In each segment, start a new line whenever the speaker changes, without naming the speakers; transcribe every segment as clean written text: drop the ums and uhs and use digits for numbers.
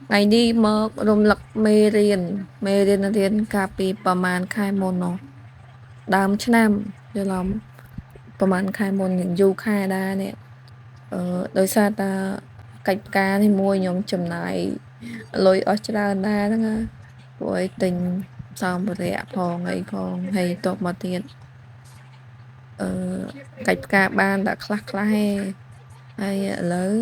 ngày đi mà rung lắc mê riêng cà phêประมาณ khai môn nó đám năm giờ lòng ประมาณ khai môn những du khai đa nèដោយសារតាកិច្ចការនេះមួយខ្ញុំចំណាយលុយអស់ច្រើនដែរហ្នឹងណាព្រោះឲ្យទិញសម្ភារៈផងអីផងហើយតបមកទៀតអឺកិច្ចការបានតែខ្លះឯងហើយឥឡូវ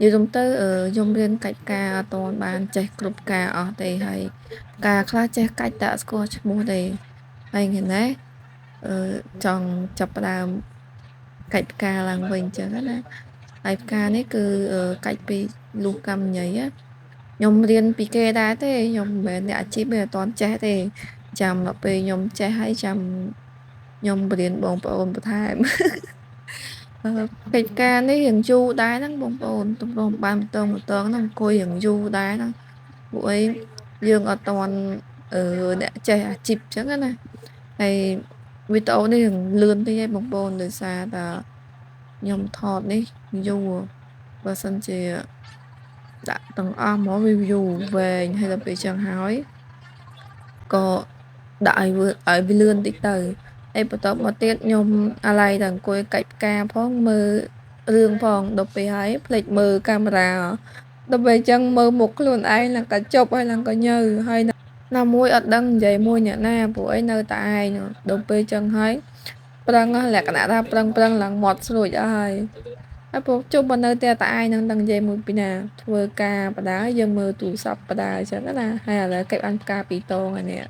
និយាយទៅខ្ញុំរៀនកិច្ចការអត់ទាន់បានចេះគ្រប់ការអស់ទេហើយការខ្លះចេះកាច់តែអត់ស្គាល់ឈ្មោះទេហើយថ្ងៃនេះចង់ចាប់ផ្ដើមកិច្ចការឡើងវិញអញ្ចឹងណាហើយផ្ការនេះគឺកាច់ពីលុះកម្មញីខ្ញុំរៀនពីគេដែរទេខ្ញុំមិនមែនអ្នកអាជីពទេអត់ទាន់ចេះទេចាំដល់ពេលខ្ញុំចេះហើយចាំខ្ញុំបរៀនបងប្អូនបន្ថែមកិច្ចការនេះរៀងយូរដែរហ្នឹងបងប្អូនទម្រាំបានម្ដងហ្នឹងអង្គុយរៀងយូរដែរហ្នឹងពួកអីយើងអត់ទាន់អ្នកចេះអាជីពអញ្ចឹងណាហើយវីដេអូនេះរៀងលឿនតិចឯងបងប្អូនដោយសារតែខ្ញុំថតនេះយូរបើសិនជាដាក់ទាំងអស់មកវាយូរវែងហើយដល់ពេលចឹងហើយក៏ដាក់ឲ្យវាលឿនតិចទៅហើយបន្ទាប់មកទៀតខ្ញុំអាឡ័យតែអង្គុយកាច់ផ្កាផងមើលរឿងផងដល់ពេលហើយភ្លេចមើលកាមេរ៉ាដល់ពេលចឹងមើលមុខខ្លួនឯងឡើងក៏ជប់ហើយឡើងក៏ញើហើយណាមួយអត់ដឹងនិយាយមួយអ្នកណាព្រោះអីនៅតែឯងដល់ពេលចឹងហើយប្រឹងលក្ខណៈថាប្រឹងឡើងមាត់ស្រួចអស់ហើយហើយពួកជុំបើនៅតែឯងនឹងដឹងនិយាយមួយពីណាធ្វើការបដាយើងមើលទូរស័ព្ទបដាអញ្ចឹងណាហើយឥឡូវគេបានផ្កាពីរតងហើយនេះ